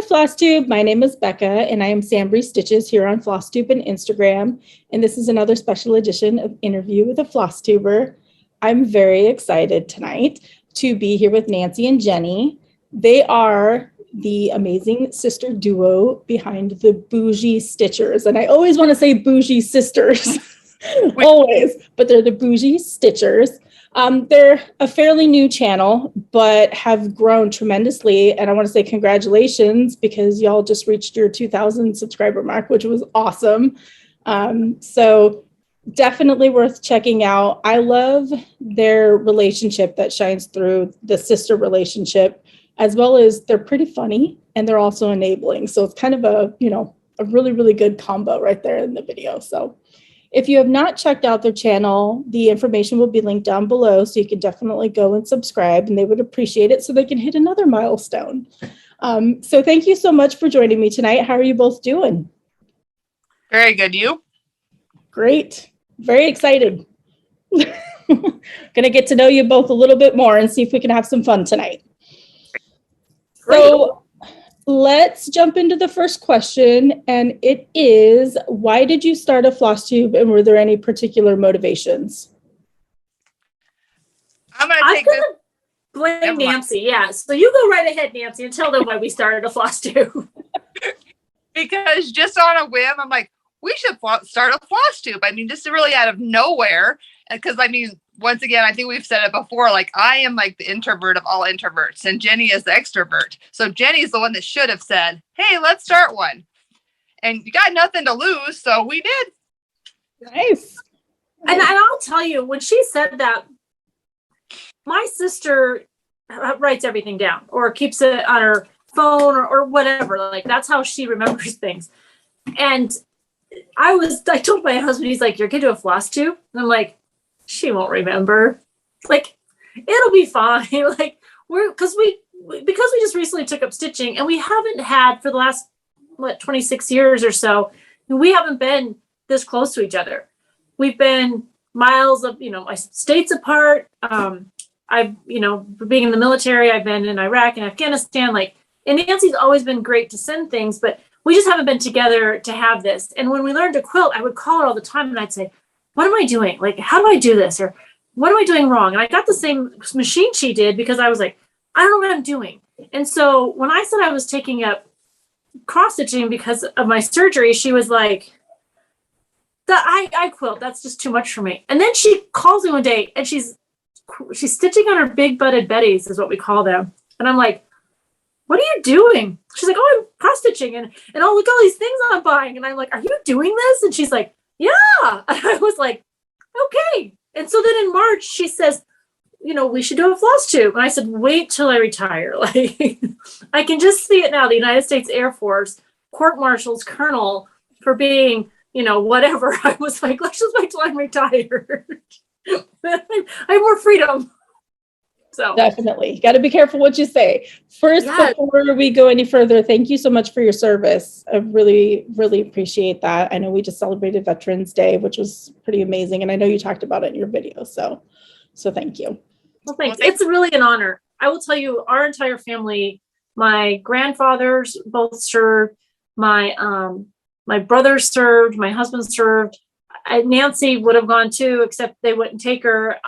Flosstube. My name is Becca, and I am SamBrie Stitches here on Flosstube and Instagram. And this is another special edition of Interview with a Flosstuber. I'm very excited tonight to be here with Nancy and Jenny. They are the amazing sister duo behind the Bougie Stitchers. And I always want to say Bougie Sisters, always, but they're the Bougie Stitchers. They're a fairly new channel, but have grown tremendously. And I want to say congratulations because y'all just reached your 2,000 subscriber mark, which was awesome. So definitely worth checking out. I love their relationship that shines through, the sister relationship, as well as they're pretty funny and they're also enabling. So it's kind of a really, really good combo right there in the video. So if you have not checked out their channel, the information will be linked down below, so you can definitely go and subscribe, and they would appreciate it so they can hit another milestone. So thank you so much for joining me tonight. How are you both doing? Very good. You? Great. Very excited. Gonna get to know you both a little bit more and see if we can have some fun tonight. Great. So let's jump into the first question, and it is, why did you start a Flosstube, and were there any particular motivations? I'm going to take this. Blame Nancy, yeah. So you go right ahead, Nancy, and tell them why we started a Flosstube. Because just on a whim, I'm like, we should start a Flosstube. I mean, just really out of nowhere. Because, I mean, once again, I think we've said it before, like, I am like the introvert of all introverts, and Jenny is the extrovert. So Jenny's the one that should have said, hey, let's start one. And you got nothing to lose, so we did. Nice. And I'll tell you, when she said that, my sister writes everything down or keeps it on her phone or whatever. Like, that's how she remembers things. And I told my husband, he's like, you're going to do a Flosstube? And I'm like, she won't remember. Like, it'll be fine. Like, because we just recently took up stitching, and we haven't had for the last 26 years or so, we haven't been this close to each other. We've been miles of states apart. I've being in the military, I've been in Iraq and Afghanistan. Like, and Nancy's always been great to send things, but we just haven't been together to have this. And when we learned to quilt, I would call her all the time, and I'd say, what am I doing? Like, how do I do this? Or what am I doing wrong? And I got the same machine she did because I was like, I don't know what I'm doing. And so when I said I was taking up cross stitching because of my surgery, she was like, I quilt. That's just too much for me. And then she calls me one day, and she's stitching on her big butted Bettys, is what we call them. And I'm like, what are you doing? She's like, oh, I'm cross stitching, and oh, look at all these things I'm buying. And I'm like, are you doing this? And she's like, yeah. And I was like, okay. And so then in March, she says, we should do a Flosstube. And I said, wait till I retire. Like, I can just see it now. The United States Air Force, court martial's colonel for being, whatever. I was like, let's just wait till I'm retired. I have more freedom. So definitely got to be careful what you say. First, before we go any further, thank you so much for your service. I really, really appreciate that. I know we just celebrated Veterans Day, which was pretty amazing. And I know you talked about it in your video. So thank you. Well, thanks. It's really an honor. I will tell you, our entire family, my grandfathers both served, my brothers served, my husband served. Nancy would have gone too, except they wouldn't take her.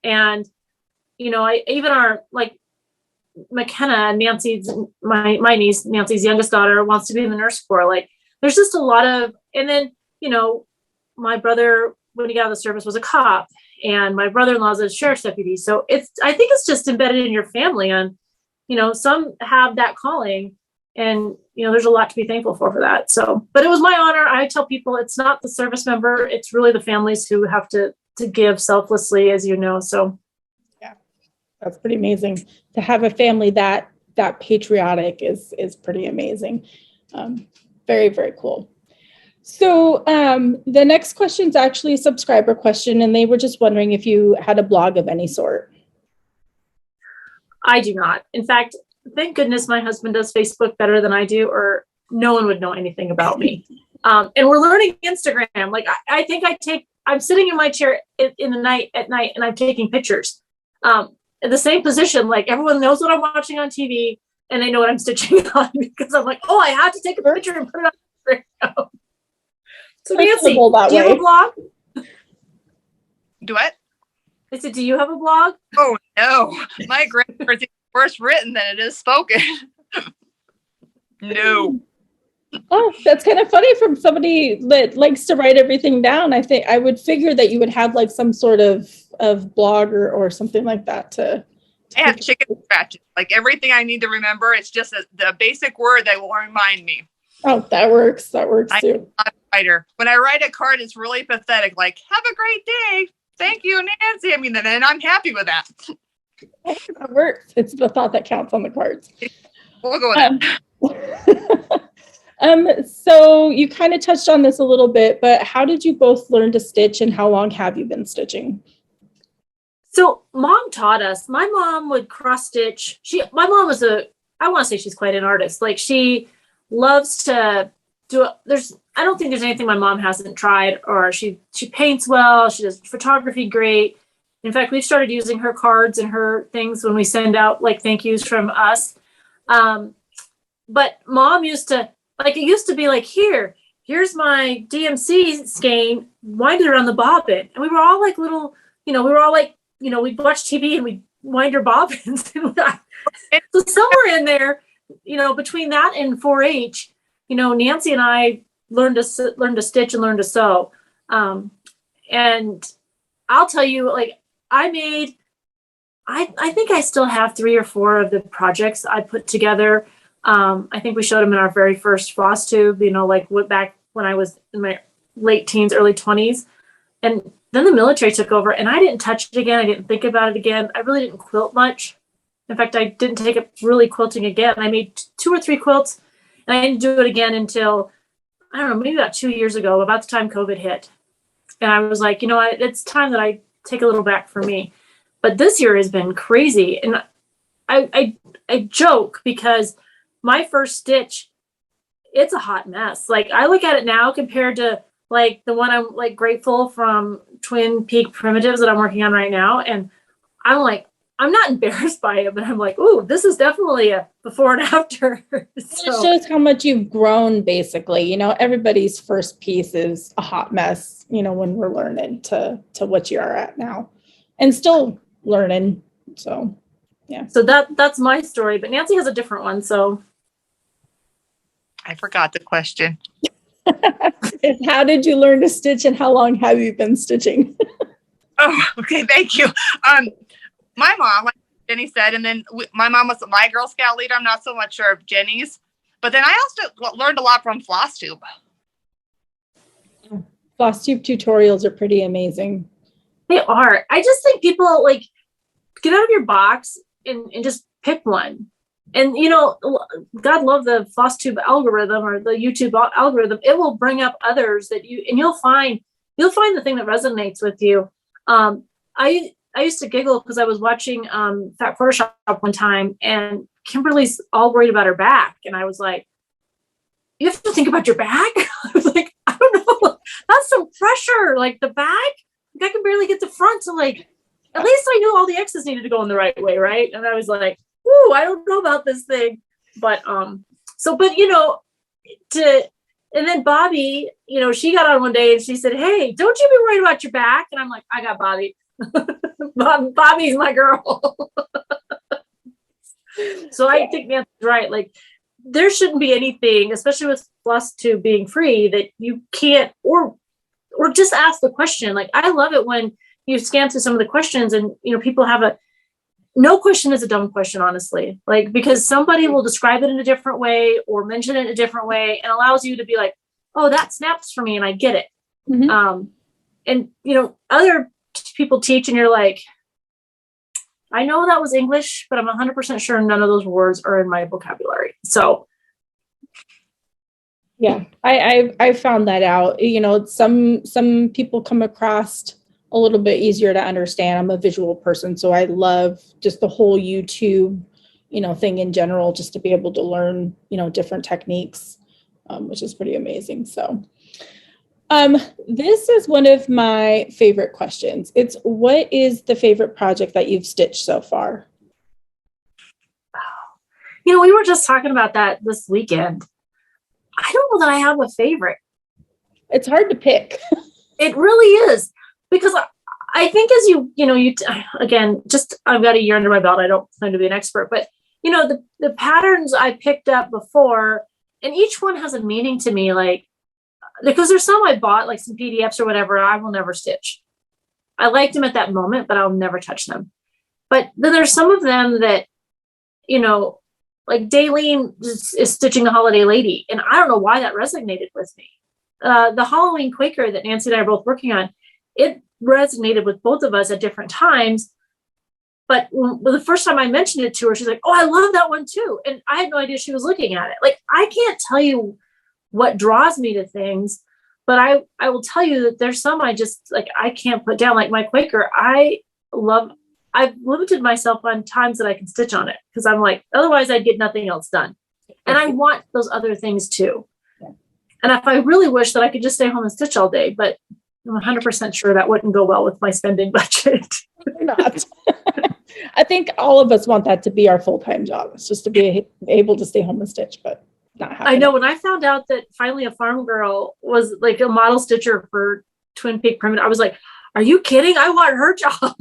And even our, like, McKenna, Nancy's, my niece, Nancy's youngest daughter, wants to be in the nurse corps. Like, there's just a lot of, and then, my brother, when he got out of the service, was a cop, and my brother-in-law is a sheriff's deputy. So I think it's just embedded in your family, and, some have that calling, and, there's a lot to be thankful for that. So, but it was my honor. I tell people it's not the service member, it's really the families who have to give selflessly, as you know. So that's pretty amazing to have a family that patriotic is pretty amazing. Very, very cool. So the next question is actually a subscriber question, and they were just wondering if you had a blog of any sort. I do not. In fact, thank goodness my husband does Facebook better than I do, or no one would know anything about me. And we're learning Instagram. Like, I think I'm sitting in my chair at night, and I'm taking pictures. In the same position, like, everyone knows what I'm watching on TV. and they know what I'm stitching on because I'm like, oh, I have to take a picture and put it on Instagram. So Nancy, do you have a blog? Do what? I said, do you have a blog? Oh no, my grammar is worse written than it is spoken. No. Oh, that's kind of funny from somebody that likes to write everything down. I think I would figure that you would have like some sort of blog or something like that to I have chicken scratches. Like everything I need to remember, it's just the basic word that will remind me. Oh, that works. That works too. I'm not a writer. When I write a card, it's really pathetic. Like, have a great day. Thank you, Nancy. I mean, and I'm happy with that. That works. It's the thought that counts on the cards. We'll go with that. So you kind of touched on this a little bit, but how did you both learn to stitch and how long have you been stitching? So mom taught us. My mom would cross stitch. My mom was I want to say she's quite an artist. Like she loves to do I don't think there's anything my mom hasn't tried, or she paints well. She does photography great. In fact, we've started using her cards and her things when we send out like thank yous from us. But mom used to, like, it used to be like, here's my DMC skein, wind it around the bobbin. And we were all like little, we'd watch TV and we'd wind our bobbins. So somewhere in there, between that and 4-H, Nancy and I learned to stitch and learn to sew. And I'll tell you, like, I think I still have 3 or 4 of the projects I put together. I think we showed them in our very first Flosstube, like back when I was in my late teens, early 20s. And then the military took over and I didn't touch it again. I didn't think about it again. I really didn't quilt much. In fact, I didn't take up really quilting again. I made 2 or 3 quilts and I didn't do it again until, I don't know, maybe about 2 years ago, about the time COVID hit. And I was like, it's time that I take a little back for me. But this year has been crazy. And I joke because my first stitch, it's a hot mess. Like I look at it now compared to like the one I'm like grateful from Twin Peak Primitives that I'm working on right now. And I'm like, I'm not embarrassed by it, but I'm like, ooh, this is definitely a before and after. So. It shows how much you've grown, basically. Everybody's first piece is a hot mess, when we're learning to what you are at now and still learning. So, yeah. So that's my story, but Nancy has a different one. So I forgot the question. How did you learn to stitch and how long have you been stitching? Oh, okay. Thank you. My mom, like Jenny said, and then my mom was my Girl Scout leader. I'm not so much sure of Jenny's, but then I also learned a lot from Flosstube. Flosstube tutorials are pretty amazing. They are. I just think people like get out of your box and just pick one. And, God love the Flosstube algorithm or the YouTube algorithm. It will bring up others that you'll find the thing that resonates with you. I used to giggle because I was watching Fat Photoshop one time and Kimberly's all worried about her back. And I was like, you have to think about your back? I was like, I don't know. That's some pressure. Like the back, I can barely get the front. So like, at least I knew all the X's needed to go in the right way. Right. And I was like, ooh, I don't know about this thing. But, and then Bobby, she got on one day and she said, hey, don't you be worried about your back. And I'm like, I got Bobby. Bobby's my girl. So I think Nancy's right. Like there shouldn't be anything, especially with Flosstube being free, that you can't, or just ask the question. Like I love it when you scan through some of the questions and, people have no question is a dumb question, honestly, like, because somebody will describe it in a different way or mention it in a different way and allows you to be like, oh, that snaps for me. And I get it. Mm-hmm. And, other people teach and you're like, I know that was English, but I'm 100% sure none of those words are in my vocabulary. So. Yeah, I found that out. Some people come across a little bit easier to understand. I'm a visual person, so I love just the whole YouTube, thing in general, just to be able to learn, different techniques, which is pretty amazing. So, this is one of my favorite questions. It's what is the favorite project that you've stitched so far? we were just talking about that this weekend. I don't know that I have a favorite. It's hard to pick. It really is, because I think as again, just I've got a year under my belt. I don't claim to be an expert, but the patterns I picked up before, and each one has a meaning to me, like, because there's some I bought, like some PDFs or whatever, I will never stitch. I liked them at that moment, but I'll never touch them. But then there's some of them that, like Daylene is stitching a holiday lady, and I don't know why that resonated with me. The Halloween Quaker that Nancy and I are both working on, it resonated with both of us at different times. But the first time I mentioned it to her, she's like, "Oh, I love that one too." And I had no idea she was looking at it. Like, I can't tell you what draws me to things, but I will tell you that there's some I just, like, I can't put down. Like my Quaker, I've limited myself on times that I can stitch on it, because I'm like, otherwise I'd get nothing else done. And I want those other things too. And if I really wish that I could just stay home and stitch all day, but I'm 100% sure that wouldn't go well with my spending budget. Not. I think all of us want that to be our full-time job. It's just to be able to stay home and stitch, but not happening. I know, when I found out that finally a farm girl was like a model stitcher for Twin Peak Primitive, I was like, are you kidding? I want her job.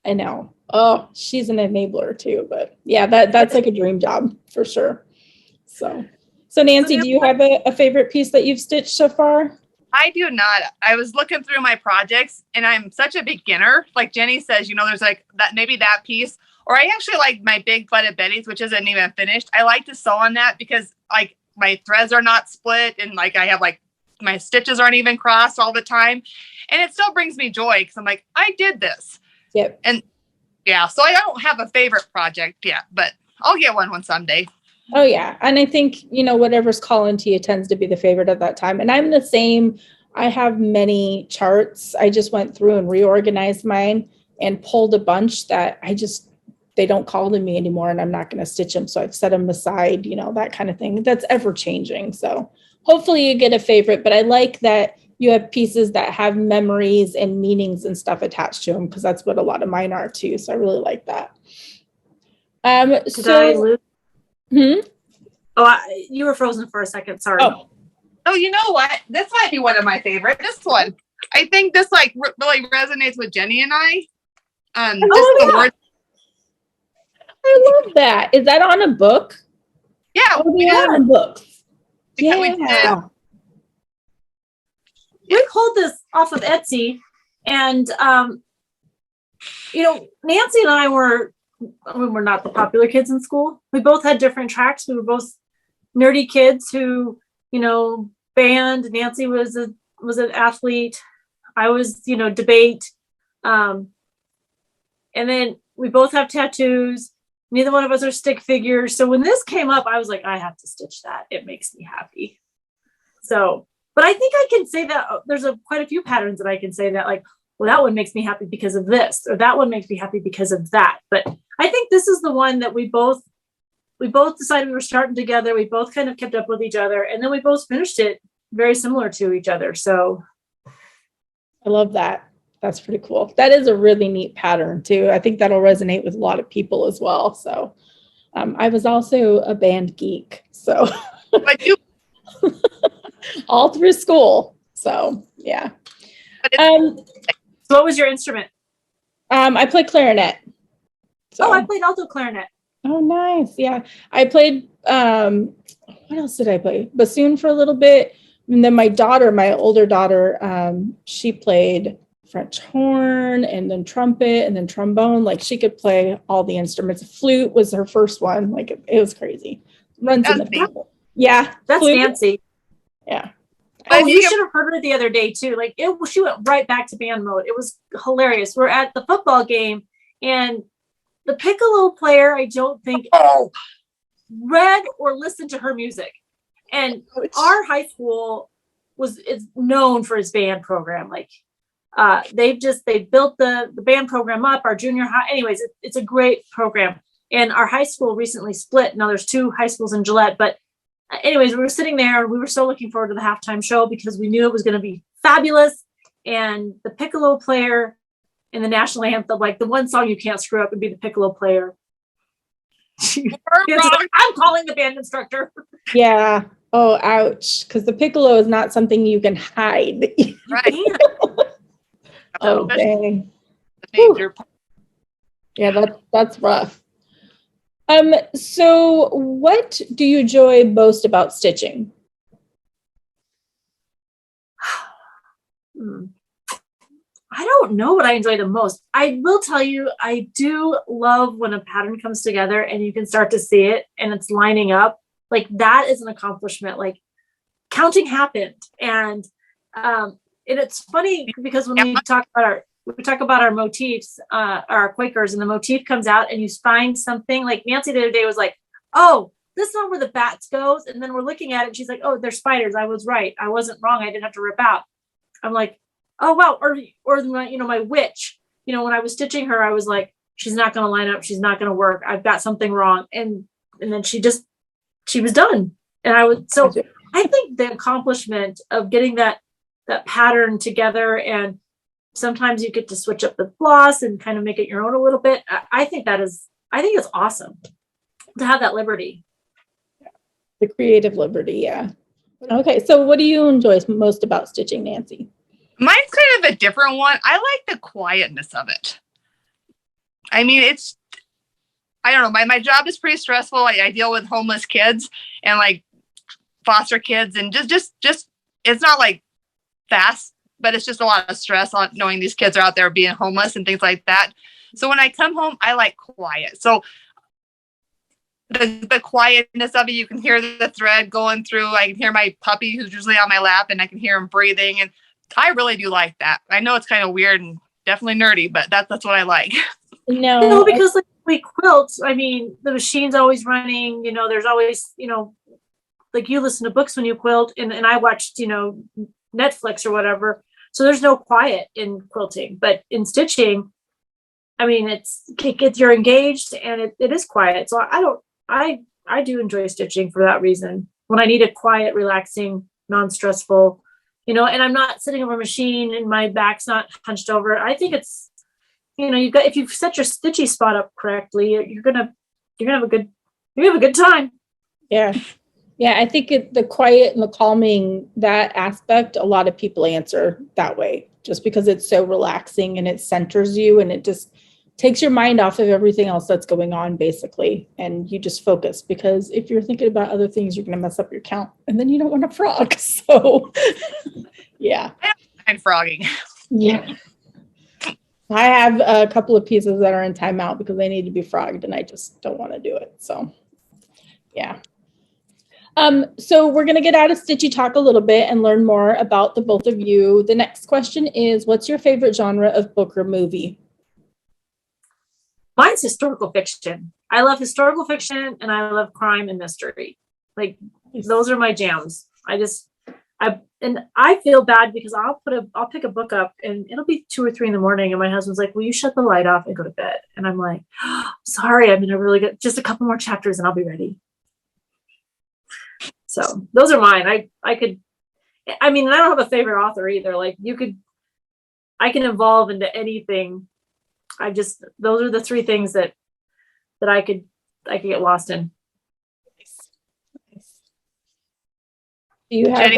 I know. Oh, she's an enabler too, but yeah, that's like a dream job for sure. So Nancy, do you have a favorite piece that you've stitched so far? I do not. I was looking through my projects, and I'm such a beginner. Like Jenny says, there's like that, maybe that piece, or I actually like my big flooded Betty's, which isn't even finished. I like to sew on that because like my threads are not split, and like I have like my stitches aren't even crossed all the time. And it still brings me joy because I'm like, I did this. Yep. And yeah, so I don't have a favorite project yet, but I'll get one someday. Oh yeah. And I think, whatever's calling to you tends to be the favorite at that time. And I'm the same. I have many charts. I just went through and reorganized mine and pulled a bunch that they don't call to me anymore, and I'm not going to stitch them. So I've set them aside, that kind of thing. That's ever changing. So hopefully you get a favorite, but I like that you have pieces that have memories and meanings and stuff attached to them, because that's what a lot of mine are too. So I really like that. You were frozen for a second. Sorry. Oh, you know what? This might be one of my favorite. This one. I think this really resonates with Jenny and I. The word. I love that. Is that on a book? Yeah, we are on books. Yeah. We pulled this off of Etsy, and Nancy and I were not the popular kids in school. We both had different tracks. We were both nerdy kids who, band. Nancy was an athlete. I was, debate. And then we both have tattoos. Neither one of us are stick figures. So when this came up, I was like, I have to stitch that. It makes me happy. So, but I think I can say that there's quite a few patterns that I can say that, like, well, that one makes me happy because of this, or that one makes me happy because of that. But I think this is the one that we both decided we were starting together. We both kind of kept up with each other, and then we both finished it very similar to each other. So I love that. That's pretty cool. That is a really neat pattern too. I think that'll resonate with a lot of people as well. So I was also a band geek. So all through school. So yeah. So what was your instrument? I played clarinet. So. Oh, I played alto clarinet. Oh, nice. Yeah. I played, what else did I play? Bassoon for a little bit. And then my older daughter, she played French horn and then trumpet and then trombone. Like, she could play all the instruments. Flute was her first one. Like, it was crazy. Runs in the family. Yeah. That's flute. Nancy. Yeah. Oh, you should have heard her the other day too. Like, she went right back to band mode. It was hilarious. We're at the football game, and the piccolo player, I don't think read or listened to her music. And our high school is known for its band program. Like, they built the band program up, our junior high. Anyways, it's a great program. And our high school recently split. Now there's 2 high schools in Gillette, but anyways, we were sitting there. We were so looking forward to the halftime show because we knew it was going to be fabulous. And the piccolo player in the national anthem, like, the one song you can't screw up would be the piccolo player. Nancy's like, I'm calling the band instructor. Yeah. Oh, ouch. Because the piccolo is not something you can hide. Right. Oh, That's dang. the major part. Yeah, that's rough. So what do you enjoy most about stitching? I don't know what I enjoy the most. I will tell you, I do love when a pattern comes together and you can start to see it and it's lining up. Like that is an accomplishment. Like counting happened. And it's funny because when we talk about our motifs, our Quakers, and the motif comes out and you find something like Nancy the other day was like, oh, this is not where the bats goes. And then we're looking at it and she's like, oh, they're spiders. I was right. I wasn't wrong. I didn't have to rip out. I'm like, oh, wow. Or my witch, when I was stitching her, I was like, she's not going to line up. She's not going to work. I've got something wrong. And then she was done. And I think the accomplishment of getting that pattern together, and sometimes you get to switch up the floss and kind of make it your own a little bit. I think it's awesome to have that liberty. The creative liberty. Yeah. Okay. So what do you enjoy most about stitching, Nancy? Mine's kind of a different one. I like the quietness of it. I mean, I don't know. My job is pretty stressful. I deal with homeless kids and like foster kids, and just it's not like fast, but it's just a lot of stress on knowing these kids are out there being homeless and things like that. So when I come home, I like quiet. So the quietness of it, you can hear the thread going through. I can hear my puppy who's usually on my lap, and I can hear him breathing. And I really do like that. I know it's kind of weird and definitely nerdy, but that's what I like. No, because like we quilt, I mean, the machine's always running, there's always, like you listen to books when you quilt, and I watched, Netflix or whatever. So there's no quiet in quilting, but in stitching, I mean, you're engaged and it is quiet. So I do enjoy stitching for that reason. When I need a quiet, relaxing, non-stressful, and I'm not sitting over a machine and my back's not hunched over. I think it's, if you've set your stitchy spot up correctly, you're gonna have a good time. Yeah. Yeah, I think the quiet and the calming, that aspect, a lot of people answer that way, just because it's so relaxing and it centers you and it just takes your mind off of everything else that's going on, basically. And you just focus, because if you're thinking about other things, you're going to mess up your count and then you don't want to frog. So, yeah. I'm frogging. Yeah. I have a couple of pieces that are in timeout because they need to be frogged and I just don't want to do it. So, yeah. So we're going to get out of Stitchy Talk a little bit and learn more about the both of you. The next question is, what's your favorite genre of book or movie? Mine's historical fiction. I love historical fiction and I love crime and mystery. Like those are my jams. I feel bad because I'll pick a book up and it'll be 2 or 3 in the morning and my husband's like, will you shut the light off and go to bed? And I'm like, oh, sorry, I'm in a really good, just a couple more chapters and I'll be ready. So those are mine. I don't have a favorite author either. Like I can evolve into anything. Those are the 3 things that I could get lost in. Do you have,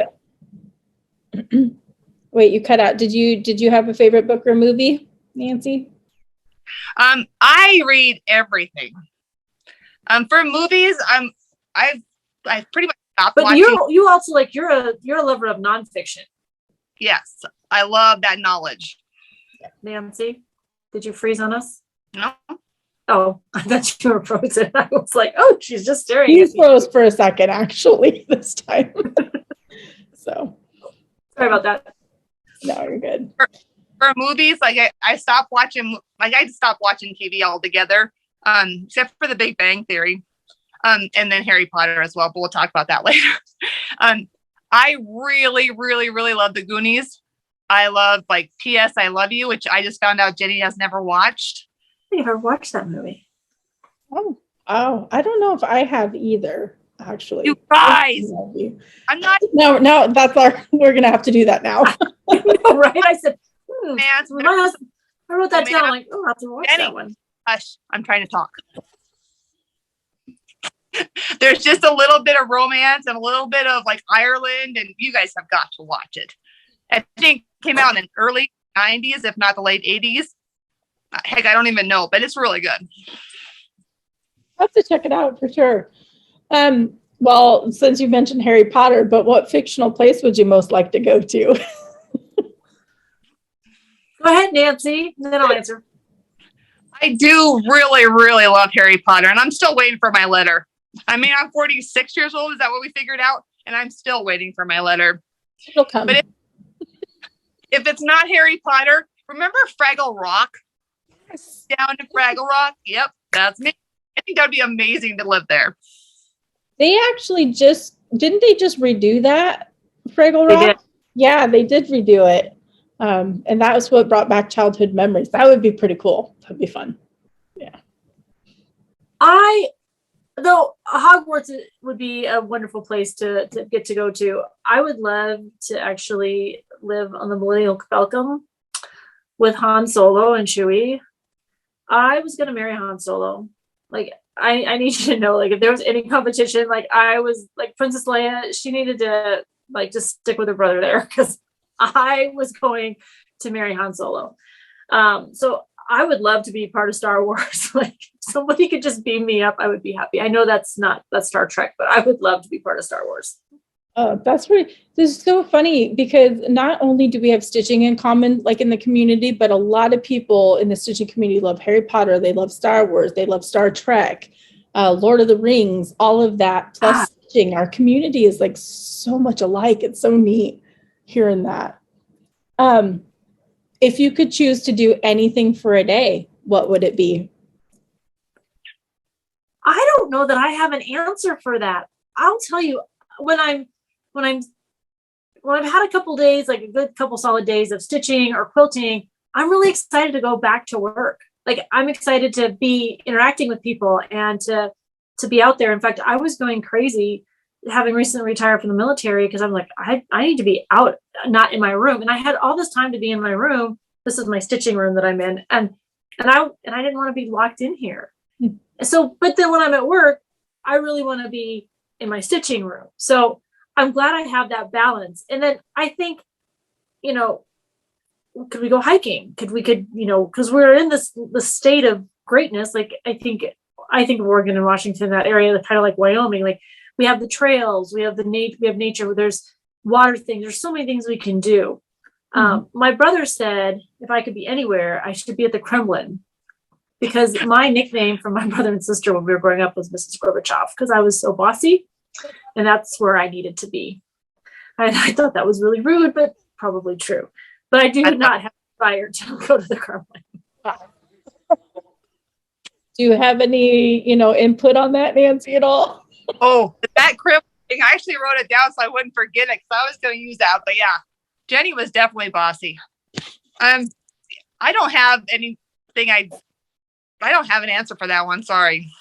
wait, you cut out. Did you have a favorite book or movie, Nancy? I read everything. For movies, I've pretty much stopped watching. But you also you're a lover of nonfiction. Yes, I love that knowledge. Nancy, did you freeze on us? No. Oh, I thought you were frozen. I was like, oh, she's just staring. You froze for a second, actually, this time. So sorry about that. No, you're good. For movies, I stopped watching. I stopped watching TV altogether, except for The Big Bang Theory, and then Harry Potter as well. But we'll talk about that later. I really, really, really love The Goonies. I love P.S. I Love You, which I just found out Jenny has never watched. I never watched that movie. Oh, I don't know if I have either, actually. You guys, I'm not. No, we're going to have to do that now. Right? I said, Man, I wrote that down. I'm like, oh, I have to watch that one. Hush, I'm trying to talk. There's just a little bit of romance and a little bit of like Ireland, and you guys have got to watch it. I think it came out in the early 90s, if not the late 80s. Heck, I don't even know, but it's really good. I'll have to check it out for sure. Well, since you mentioned Harry Potter, but what fictional place would you most like to go to? Go ahead, Nancy, and then I'll answer. I do really, really love Harry Potter, and I'm still waiting for my letter. I mean, I'm 46 years old. Is that what we figured out? And I'm still waiting for my letter. It'll come. But if it's not Harry Potter, remember Fraggle Rock? Yes. Down in Fraggle Rock? Yep, that's me. I think that'd be amazing to live there. They actually didn't they just redo that Fraggle Rock? They did. Yeah, they did redo it. And that was what brought back childhood memories. That would be pretty cool. That'd be fun. Yeah. Though Hogwarts would be a wonderful place to get to go to. I would love to actually live on the Millennial Falcon with Han Solo and Chewie. I was going to marry Han Solo. Like, I need you to know, like, if there was any competition, like, I was like Princess Leia, she needed to like just stick with her brother there, because I was going to marry Han Solo. So I would love to be part of Star Wars. Like, if somebody could just beam me up, I would be happy. I know that's Star Trek, but I would love to be part of Star Wars. Oh, that's really, this is so funny, because not only do we have stitching in common, like in the community, but a lot of people in the stitching community love Harry Potter. They love Star Wars. They love Star Trek, Lord of the Rings, all of that. Plus stitching. Our community is like so much alike. It's so neat hearing that. If you could choose to do anything for a day, what would it be? I don't know that I have an answer for that. I'll tell you, when I've had a couple days, like a good couple solid days of stitching or quilting, I'm really excited to go back to work. Like, I'm excited to be interacting with people and to be out there. In fact, I was going crazy having recently retired from the military, because I'm like, I need to be out, not in my room. And I had all this time to be in my room. This is my stitching room that I'm in. And I didn't want to be locked in here. So, but then when I'm at work, I really want to be in my stitching room. So I'm glad I have that balance. And then I think, could we go hiking? Could because we're in the state of greatness. Like, I think Oregon and Washington, that area, kind of like Wyoming, like, we have the trails, we have we have nature, there's water things, there's so many things we can do. My brother said, if I could be anywhere, I should be at the Kremlin, because my nickname from my brother and sister when we were growing up was Mrs. Gorbachev, because I was so bossy, and that's where I needed to be. I thought that was really rude, but probably true. But I do not have a desire to go to the Kremlin. Do you have any, input on that, Nancy, at all? Oh, that Kremlin thing, I actually wrote it down so I wouldn't forget it, because I was going to use that. But yeah, Jenny was definitely bossy. I don't have anything. I don't have an answer for that one. Sorry.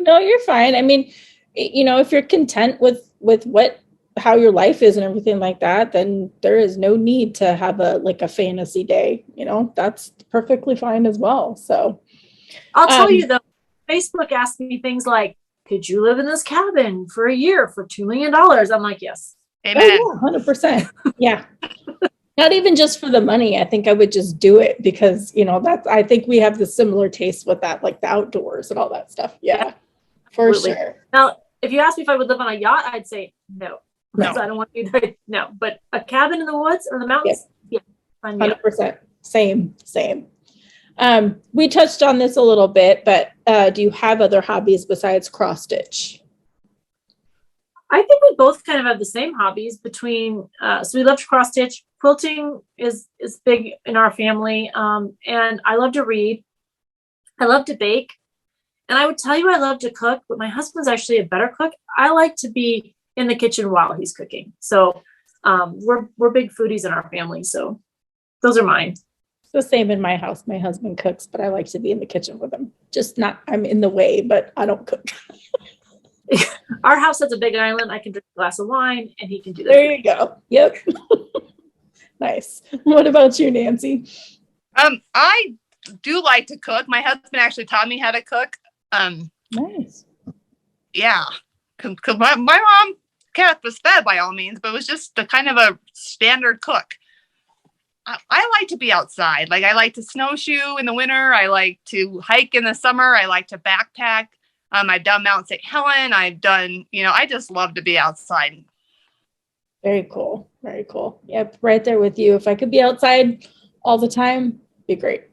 No, you're fine. I mean, if you're content with how your life is and everything like that, then there is no need to have a fantasy day. That's perfectly fine as well. So I'll tell you though, Facebook asked me things like, could you live in this cabin for a year for $2 million? I'm like, yes. Amen. Oh, yeah, 100%. Yeah. Not even just for the money. I think I would just do it because, I think we have the similar taste with that, like the outdoors and all that stuff. Yeah, for Absolutely. sure. Now, if you asked me if I would live on a yacht, I'd say no. Because I don't want to be there. No, but a cabin in the woods or the mountains, yeah. 100%. Same. We touched on this a little bit, but do you have other hobbies besides cross stitch? I think we both kind of have the same hobbies between, so we love to cross stitch. Quilting is big in our family. And I love to read. I love to bake. And I would tell you I love to cook, but my husband's actually a better cook. I like to be in the kitchen while he's cooking. So we're big foodies in our family. So those are mine. It's the same in my house. My husband cooks, but I like to be in the kitchen with him. Just not, I'm in the way, but I don't cook. Our house has a big island. I can drink a glass of wine and he can do that. There you go. Yep. Nice. What about you, Nancy? I do like to cook. My husband actually taught me how to cook. Nice. Yeah. because my mom kept us fed by all means, but was just the kind of a standard cook. I like to be outside. Like, I like to snowshoe in the winter. I like to hike in the summer. I like to backpack. I've done Mount St. Helen. I've done, I just love to be outside. Very cool. Very cool. Yep. Right there with you. If I could be outside all the time, be great.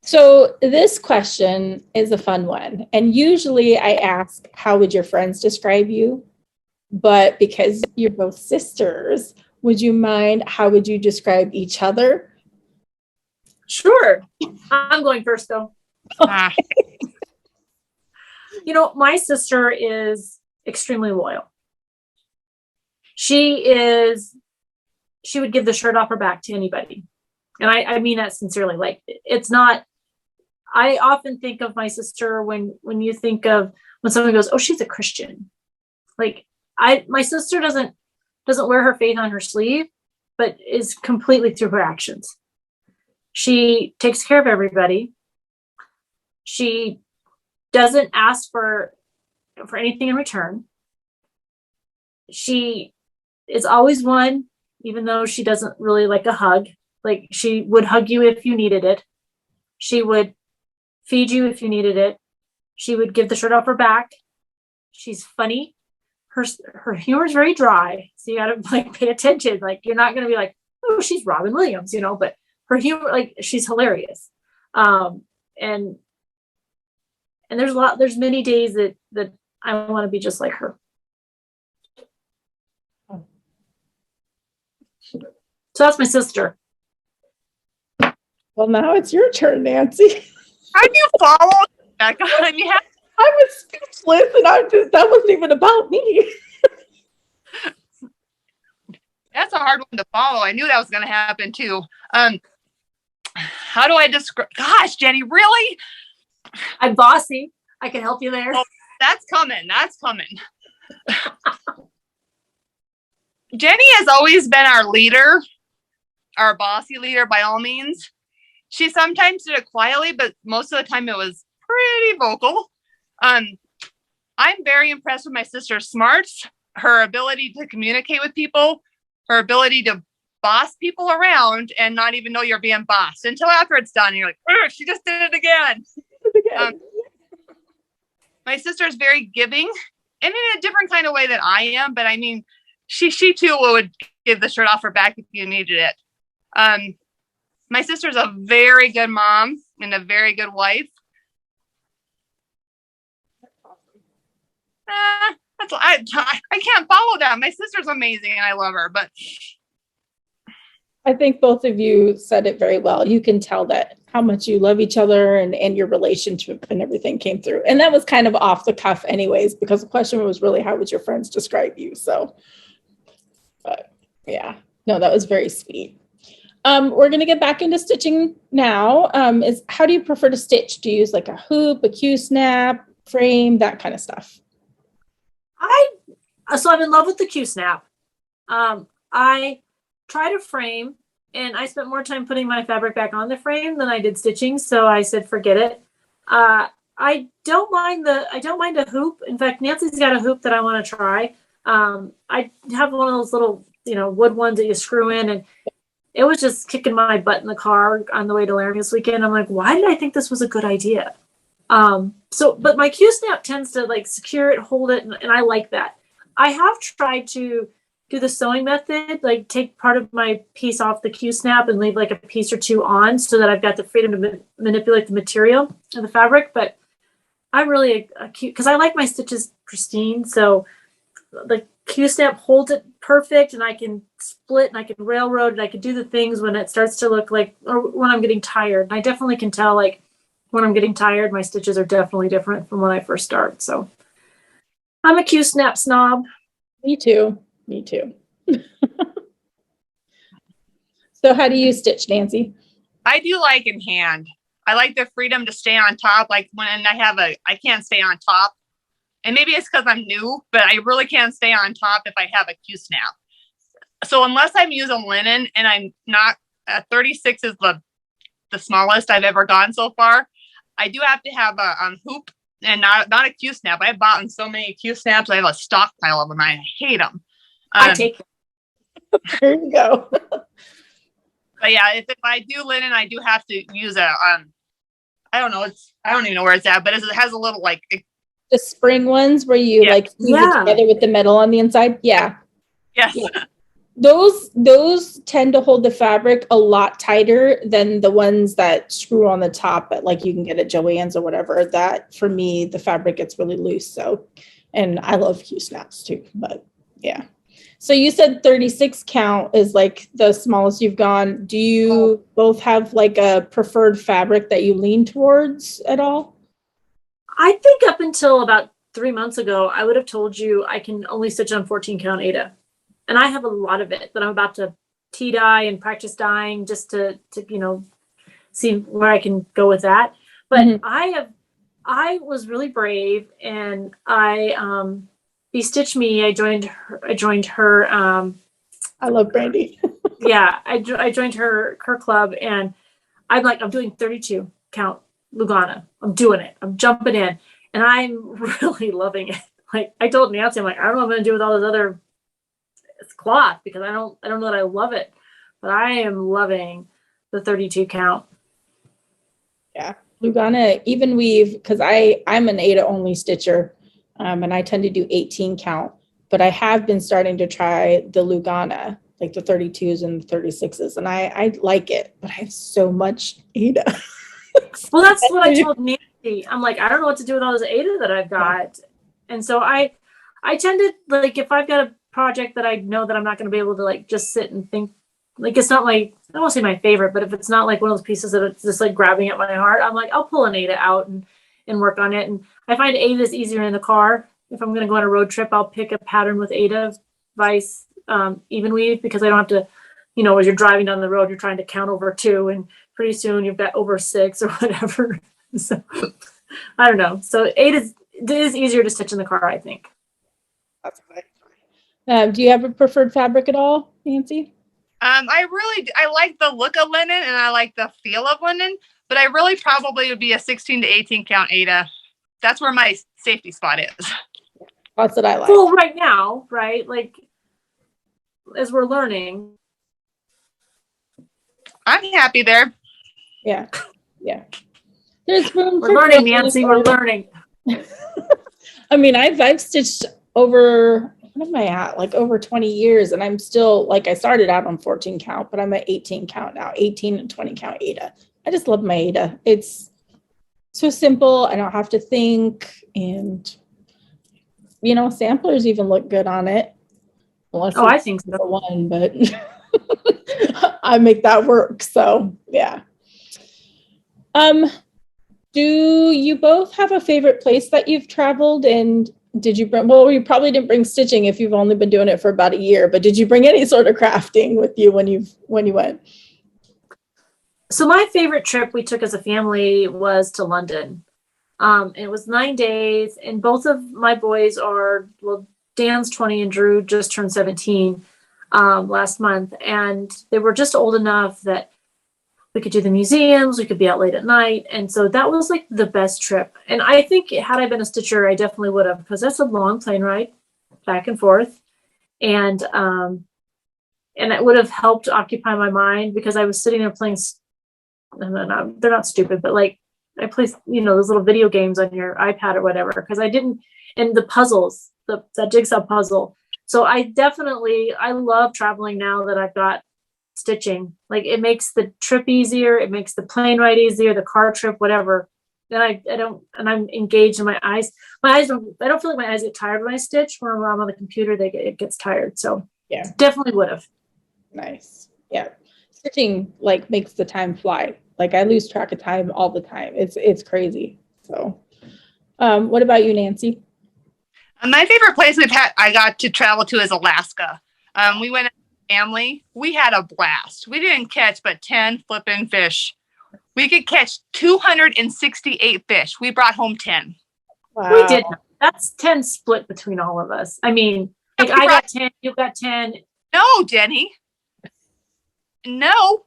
So this question is a fun one. And usually I ask, how would your friends describe you? But because you're both sisters, would you mind, how would you describe each other? Sure. I'm going first, though. Ah. My sister is extremely loyal. She would give the shirt off her back to anybody. And I mean that sincerely. Like, it's not, I often think of my sister when you think of, when someone goes, oh, she's a Christian. Like, my sister doesn't wear her faith on her sleeve, but is completely through her actions. She takes care of everybody. She doesn't ask for anything in return. She is always one, even though she doesn't really like a hug. Like, she would hug you if you needed it. She would feed you if you needed it. She would give the shirt off her back. She's funny. Her humor is very dry, so you gotta pay attention. Like, you're not gonna be like, oh, she's Robin Williams, but her humor, she's hilarious. And there's many days that I want to be just like her. So that's my sister. Well, now it's your turn, Nancy. How do you follow that? I was speechless, and that wasn't even about me. That's a hard one to follow. I knew that was going to happen too. How do I describe? Gosh, Jenny, really? I'm bossy. I can help you there. Oh, that's coming. Jenny has always been our leader, our bossy leader by all means. She sometimes did it quietly, but most of the time it was pretty vocal. I'm very impressed with my sister's smarts, her ability to communicate with people, her ability to boss people around and not even know you're being bossed until after it's done. And you're like, she just did it again. My sister is very giving and in a different kind of way than I am. But I mean, she too would give the shirt off her back if you needed it. My sister's a very good mom and a very good wife. I can't follow that. My sister's amazing and I love her, but I think both of you said it very well. You can tell that how much you love each other and your relationship and everything came through. And that was kind of off the cuff anyways, because the question was really, how would your friends describe you? So, but yeah, no, that was very sweet. We're going to get back into stitching now. Is how do you prefer to stitch? Do you use like a hoop, a Q-snap, frame, that kind of stuff? So I'm in love with the Q-snap. I tried a frame and I spent more time putting my fabric back on the frame than I did stitching. So I said, forget it. I don't mind a hoop. In fact, Nancy's got a hoop that I want to try. I have one of those little, wood ones that you screw in, and it was just kicking my butt in the car on the way to Laramie this weekend. I'm like, why did I think this was a good idea? But my Q-snap tends to secure it, hold it, and I like that. I have tried to do the sewing method, take part of my piece off the Q-snap and leave a piece or two on so that I've got the freedom to manipulate the material of the fabric. But I'm really because I like my stitches pristine. So the Q-snap holds it perfect, and I can split and I can railroad and I can do the things when it starts to look or when I'm getting tired. And I definitely can tell when I'm getting tired, my stitches are definitely different from when I first start. So I'm a Q-snap snob. Me too. So how do you stitch, Nancy? I do like in hand. I like the freedom to stay on top. Like when I can't stay on top. And maybe it's because I'm new, but I really can't stay on top if I have a Q-snap. So unless I'm using linen and I'm not, 36 is the smallest I've ever gone so far. I do have to have a hoop and not a Q snap. I've bought so many Q snaps. I have a stockpile of them. I hate them. I take them. There you go. But yeah, if I do linen, I do have to use a I don't know. I don't even know where it's at, but it has a little like The spring ones where you like squeeze it together with the metal on the inside. Yeah. Yes. Yeah. Those tend to hold the fabric a lot tighter than the ones that screw on the top, but like you can get at Joann's or whatever. That for me, the fabric gets really loose. So, and I love Q snaps too, but yeah. So you said 36 count is like the smallest you've gone. Do you both have like a preferred fabric that you lean towards at all? I think up until about 3 months ago, I would have told you I can only stitch on 14 count Aida. And I have a lot of it that I'm about to tea dye and practice dyeing just to see where I can go with that. But I was really brave, and Be Stitch Me. I joined her. I love Brandy. Yeah, I joined her club, and I'm doing 32 count Lugana. I'm doing it. I'm jumping in, and I'm really loving it. Like I told Nancy, I'm like, I don't know what I'm going to do with all this other cloth because I don't know that I love it, but I am loving the 32 count. Yeah, Lugana, even weave, because I'm an Aida only stitcher, and I tend to do 18 count, but I have been starting to try the Lugana, like the 32s and the 36s, and I like it, but I have so much Aida. Well, that's what I told Nancy. I'm like, I don't know what to do with all this Aida that I've got, and so I tend to, like, if I've got a project that I know that I'm not going to be able to like just sit and think, like it's not like, I don't want to say my favorite, but if it's not like one of those pieces that it's just like grabbing at my heart, I'm like, I'll pull an Aida out and work on it. And I find Aida is easier in the car. If I'm going to go on a road trip, I'll pick a pattern with Aida vice even weave, because I don't have to, as you're driving down the road, you're trying to count over 2 and pretty soon you've got over 6 or whatever. So I don't know. So Aida is easier to stitch in the car, I think. That's right. Do you have a preferred fabric at all, Nancy? I like the look of linen and I like the feel of linen, but I really probably would be a 16 to 18 count Aida. That's where my safety spot is. That's what I like. Well, right now, right? Like, as we're learning. I'm happy there. Yeah. Yeah. There's room for learning, Nancy. We're learning. I mean, I've stitched over, what am I at? Like over 20 years, and I'm still, like, I started out on 14 count, but I'm at 18 count now, 18 and 20 count Aida. I just love my Aida. It's so simple. I don't have to think, and samplers even look good on it. Unless I think so. One, but I make that work. So yeah. Do you both have a favorite place that you've traveled? And did you bring, well, you probably didn't bring stitching if you've only been doing it for about a year, but did you bring any sort of crafting with you when you went? So my favorite trip we took as a family was to London. It was 9 days, and both of my boys are, well, Dan's 20 and Drew just turned 17 last month. And they were just old enough that we could do the museums, we could be out late at night. And so that was like the best trip. And I think had I been a stitcher, I definitely would have, because that's a long plane ride back and forth. And it would have helped occupy my mind, because I was sitting there playing, they're not stupid, but like I play, those little video games on your iPad or whatever, because I didn't, and the puzzles, that jigsaw puzzle. So I love traveling now that I've got stitching. Like, it makes the trip easier, it makes the plane ride easier, the car trip, whatever. Then I'm engaged in my eyes. I don't feel like my eyes get tired when I stitch. When I'm on the computer, it gets tired. So yeah, definitely would have. Nice. Yeah. Stitching like makes the time fly. Like, I lose track of time all the time. It's crazy. So what about you, Nancy? My favorite place I got to travel to is Alaska. We went as a family. We had a blast. We didn't catch but 10 flipping fish. We could catch 268 fish. We brought home 10. Wow. We did. That's 10 split between all of us. I mean, like, I got 10, you got 10. No, Jenny. No.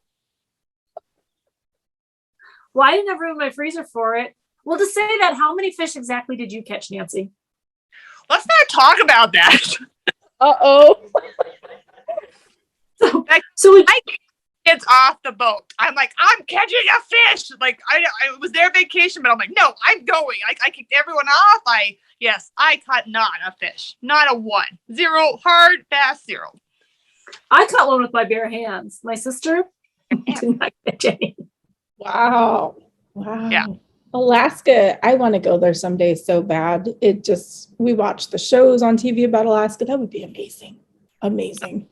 Well, I didn't have room in my freezer for it. Well, to say that, how many fish exactly did you catch, Nancy? Let's not talk about that. Uh-oh. So I kids off the boat. I'm like, I'm catching a fish. Like I was their vacation, but I'm like, no, I'm going. I kicked everyone off. I caught not a fish, not a one, zero, hard, fast, zero. I caught one with my bare hands. My sister did not catch any. Wow. Wow. Yeah. Alaska, I want to go there someday so bad. We watch the shows on TV about Alaska. That would be amazing. Amazing.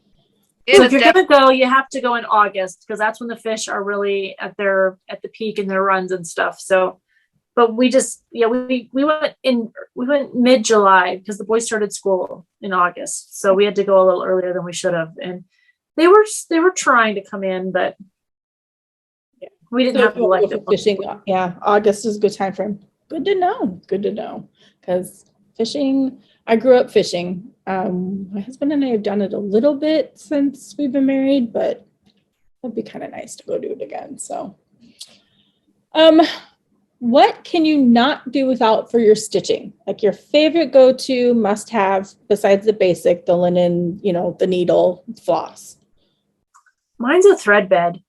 So if you're going to go, you have to go in August because that's when the fish are really at the peak in their runs and stuff. So, but we went mid-July because the boys started school in August. So we had to go a little earlier than we should have. And they were trying to come in, but we didn't have to like it. Fishing. Yeah. August is a good time frame. Good to know. Because fishing, I grew up fishing. My husband and I have done it a little bit since we've been married, but it'd be kind of nice to go do it again. So, what can you not do without for your stitching? Like your favorite go-to must-have besides the basic, the linen, the needle, floss. Mine's a thread bed.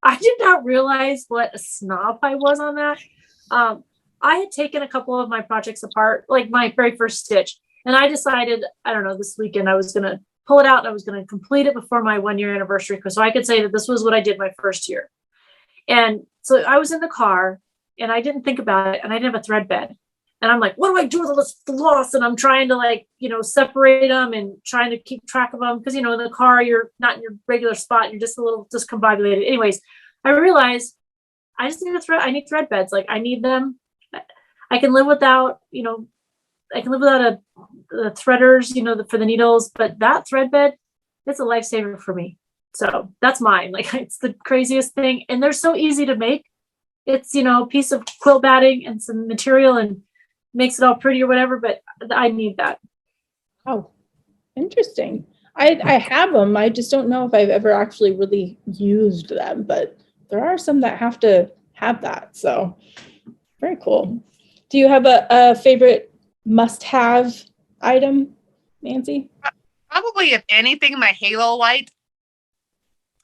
I did not realize what a snob I was on that. I had taken a couple of my projects apart, like my very first stitch. And I decided, I don't know, this weekend I was going to pull it out and I was going to complete it before my 1-year anniversary. So I could say that this was what I did my first year. And so I was in the car and I didn't think about it and I didn't have a thread bed. And I'm like, what do I do with all this floss? And I'm trying to separate them and trying to keep track of them. Because, in the car, you're not in your regular spot. You're just a little discombobulated. Anyways, I realized I just need I need thread beds. Like I need them. I can live without, I can live without the threaders, for the needles, but that thread bed, it's a lifesaver for me. So that's mine. Like it's the craziest thing. And they're so easy to make. It's, a piece of quilt batting and some material and makes it all pretty or whatever, but I need that. Oh, interesting. I have them. I just don't know if I've ever actually really used them, but there are some that have to have that. So very cool. Do you have a favorite must-have item, Nancy? Probably, if anything, my halo light.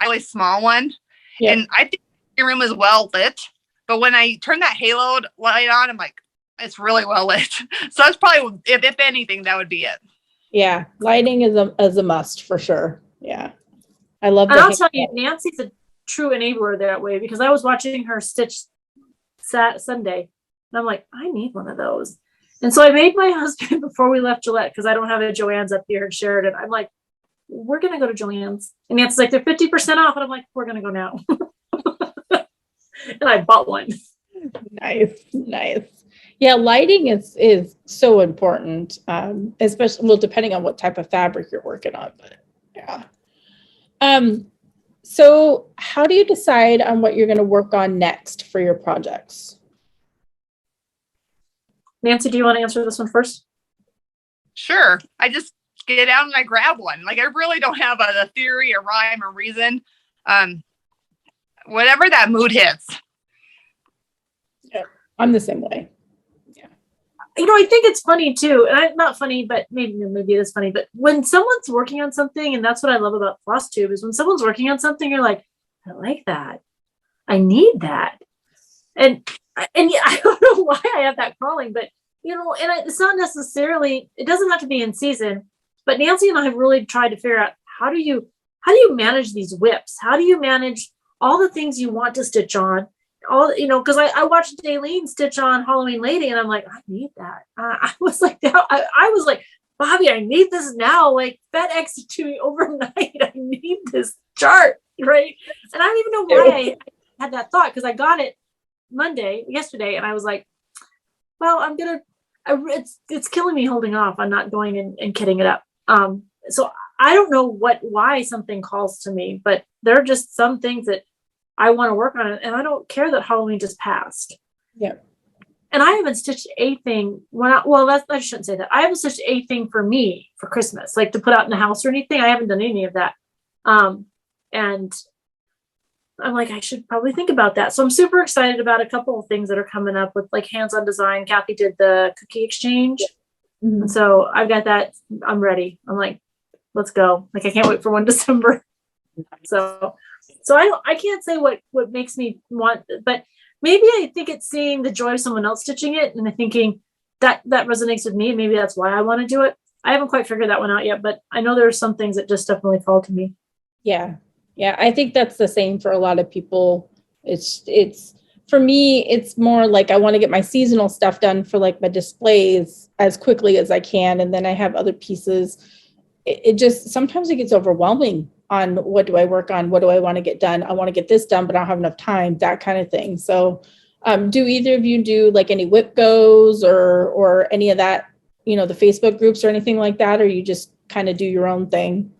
A really small one. Yeah. And I think your room is well lit. But when I turn that halo light on, I'm like, it's really well lit. So that's probably, if anything, that would be it. Yeah, lighting is a must for sure. Yeah, I love that. And I'll tell you, Nancy's a true enabler that way because I was watching her stitch Sunday, and I'm like, I need one of those. And so I made my husband before we left Gillette because I don't have a Joann's up here in Sheridan. I'm like, we're gonna go to Joann's, and Nancy's like, they're 50% off, and I'm like, we're gonna go now. And I bought one. Nice. Yeah, lighting is so important, especially depending on what type of fabric you're working on. But yeah. So how do you decide on what you're going to work on next for your projects? Nancy, do you want to answer this one first? Sure. I just get out and I grab one. Like I really don't have a theory or rhyme or reason. Whatever that mood hits. Yeah, I'm the same way. I think it's funny too, and not funny, but maybe it is funny. But when someone's working on something, and that's what I love about Flosstube is when someone's working on something, you're like, I like that, I need that, and yeah, I don't know why I have that calling, but it's not necessarily. It doesn't have to be in season. But Nancy and I have really tried to figure out how do you manage these whips? How do you manage all the things you want to stitch on? Because I watched Daleen stitch on Halloween Lady, and I'm like, I need that. I was like, Bobby, I need this now. Like, FedEx it to me overnight. I need this chart, right? And I don't even know why I had that thought because I got it yesterday, and I was like, well, it's killing me holding off on not going and kitting it up. So I don't know why something calls to me, but there are just some things that I want to work on it, and I don't care that Halloween just passed. Yeah. And I haven't stitched a thing I shouldn't say that. I haven't stitched a thing for me for Christmas, like to put out in the house or anything. I haven't done any of that. And I'm like, I should probably think about that. So I'm super excited about a couple of things that are coming up with like hands-on design. Kathy did the cookie exchange. Mhm. And so I've got that. I'm ready. I'm like, let's go. Like, I can't wait for 1 December. So I can't say what makes me want, but maybe I think it's seeing the joy of someone else stitching it and thinking that resonates with me. Maybe that's why I want to do it. I haven't quite figured that one out yet, but I know there are some things that just definitely call to me. Yeah. Yeah. I think that's the same for a lot of people. It's for me, it's more like I want to get my seasonal stuff done for like my displays as quickly as I can. And then I have other pieces. It just, sometimes it gets overwhelming on what do I work on? What do I want to get done? I want to get this done, but I don't have enough time, that kind of thing. So do either of you do like any whip goes or any of that, the Facebook groups or anything like that? Or you just kind of do your own thing?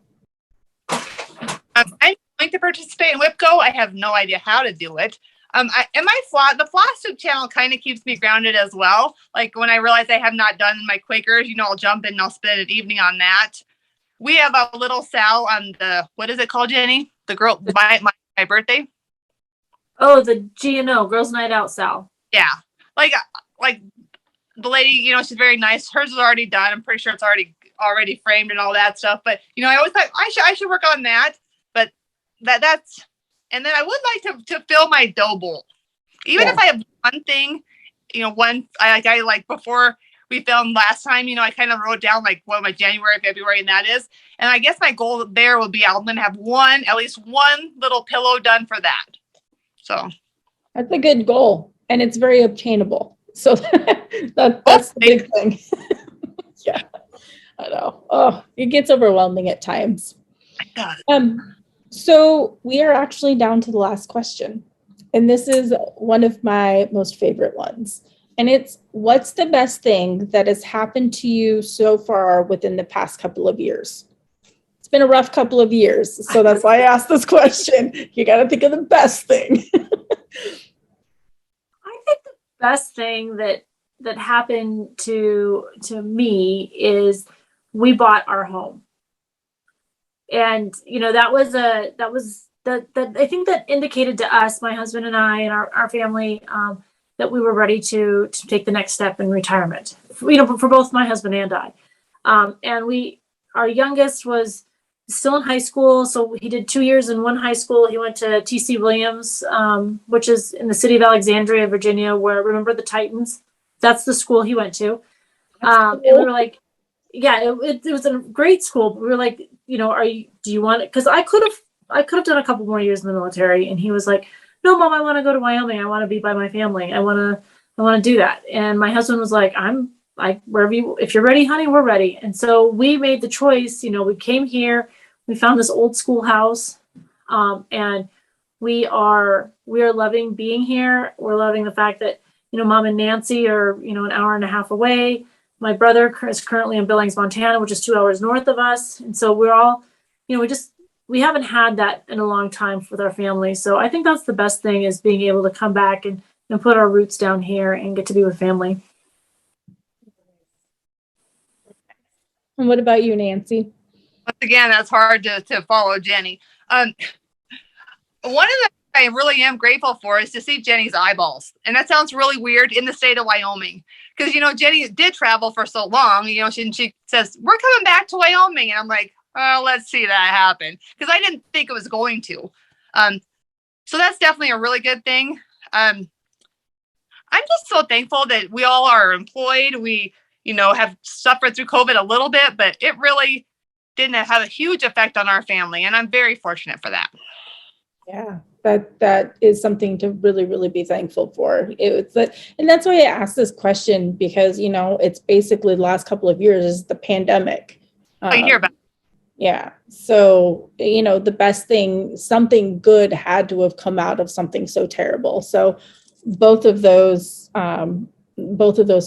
I'm going to participate in WhipGo. I have no idea how to do it. The Flosstube channel kind of keeps me grounded as well. Like when I realize I have not done my Quakers, I'll jump in and I'll spend an evening on that. We have a little Sal on what is it called, Jenny? The girl, my birthday. Oh, the GNO, Girls Night Out, Sal. Yeah. Like the lady, she's very nice. Hers is already done. I'm pretty sure it's already framed and all that stuff. But, I always thought I should work on that. But that's, and then I would like to fill my dough bowl. Even if I have one thing, before we filmed last time, I kind of wrote down like what my January, February, and that is. And I guess my goal there will be I'm going to have at least one little pillow done for that. So that's a good goal, and it's very obtainable. So that's the big thing. Yeah, I know. Oh, it gets overwhelming at times. It does. So we are actually down to the last question, and this is one of my most favorite ones. And it's, what's the best thing that has happened to you so far within the past couple of years? It's been a rough couple of years, so that's why I asked this question. You got to think of the best thing. I think the best thing that happened to me is we bought our home. And, that was I think that indicated to us, my husband and I and our family, that we were ready to take the next step in retirement, for both my husband and I. And our youngest was still in high school. So he did 2 years in one high school. He went to T.C. Williams, which is in the city of Alexandria, Virginia, where, remember the Titans? That's the school he went to. Cool. And we were like, yeah, it was a great school. But we were like, do you want it? Because I could have done a couple more years in the military. And he was like, no, Mom, I want to go to Wyoming. I want to be by my family. I want to do that. And my husband was like, if you're ready, honey, we're ready. And so we made the choice. We came here, we found this old schoolhouse, and we are loving being here. We're loving the fact that, Mom and Nancy are, an hour and a half away. My brother is currently in Billings, Montana, which is 2 hours north of us. And so we're all, we haven't had that in a long time with our family. So I think that's the best thing, is being able to come back and put our roots down here and get to be with family. And what about you, Nancy? Once again, that's hard to follow Jenny. One of the I really am grateful for is to see Jenny's eyeballs. And that sounds really weird in the state of Wyoming. Because, Jenny did travel for so long, she says, we're coming back to Wyoming. And I'm like, oh, let's see that happen. Because I didn't think it was going to. So that's definitely a really good thing. I'm just so thankful that we all are employed. We, have suffered through COVID a little bit, but it really didn't have a huge effect on our family. And I'm very fortunate for that. Yeah, that is something to really, really be thankful for. And that's why I asked this question, because, it's basically the last couple of years is the pandemic. I hear about it. Yeah. So, the best thing, something good had to have come out of something so terrible. So both of those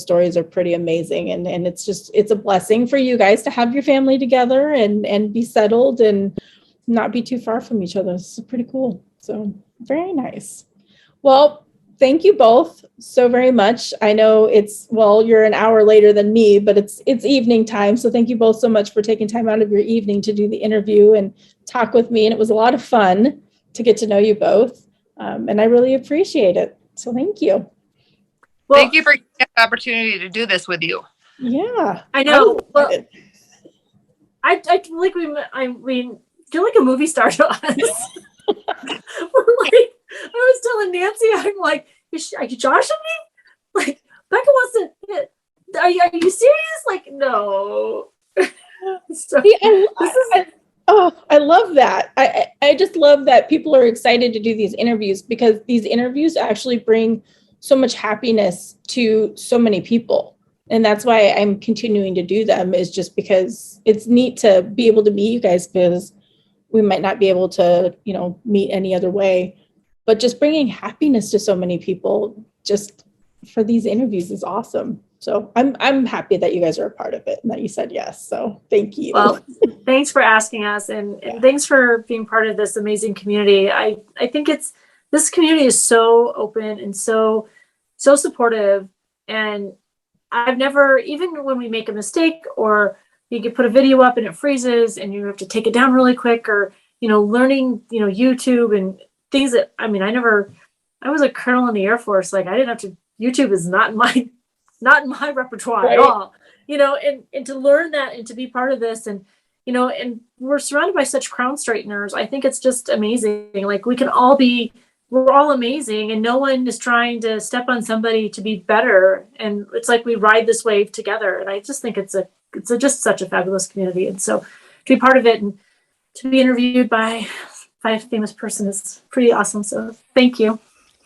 stories are pretty amazing. And it's a blessing for you guys to have your family together and be settled and not be too far from each other. This is pretty cool. So very nice. Well, thank you both so very much. I know you're an hour later than me, but it's evening time. So thank you both so much for taking time out of your evening to do the interview and talk with me. And it was a lot of fun. to get to know you both. And I really appreciate it. So thank you. Well, Thank you for giving us the opportunity to do this with you. Yeah. I know. I'm Well, excited. I feel like we feel like a movie star to us. We're like, I was telling Nancy, I'm like, are you joshing me? Like, Becca wants to. Are you serious? Like, no. So, See, this is I love that. I just love that people are excited to do these interviews, because these interviews actually bring so much happiness to so many people. And that's why I'm continuing to do them, is just because it's neat to be able to meet you guys, because we might not be able to, meet any other way. But just bringing happiness to so many people just for these interviews is awesome. So I'm happy that you guys are a part of it and that you said yes. So thank you. well. Thanks for asking us, and thanks for being part of this amazing community. I think this community is so open and so supportive, and I've never, even when we make a mistake or you can put a video up and it freezes and you have to take it down really quick, or learning YouTube and things that I was a colonel in the Air Force. Like, I didn't have to. YouTube is not in my repertoire Right. at all. And to learn that and to be part of this, and and we're surrounded by such crown straighteners. I think it's just amazing. Like, we're all amazing, and no one is trying to step on somebody to be better. And it's like we ride this wave together. And I just think it's just such a fabulous community. And so to be part of it and to be interviewed by a famous person is pretty awesome. So thank you.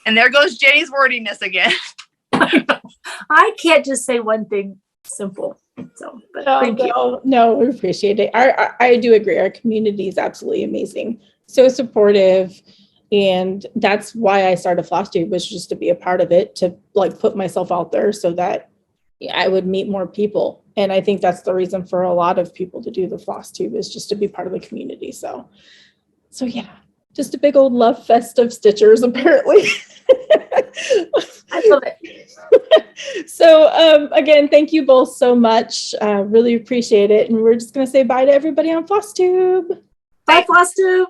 And there goes Jenny's wordiness again. I can't just say one thing simple. So, but thank you. No, we appreciate it. I do agree. Our community is absolutely amazing. So supportive. And that's why I started Flosstube, was just to be a part of it, to put myself out there so that I would meet more people. And I think that's the reason for a lot of people to do the Flosstube, is just to be part of the community. So yeah, just a big old love fest of Stitchers, apparently. I love it. So again, thank you both so much. Really appreciate it. And we're just going to say bye to everybody on Flosstube. Bye, Flosstube.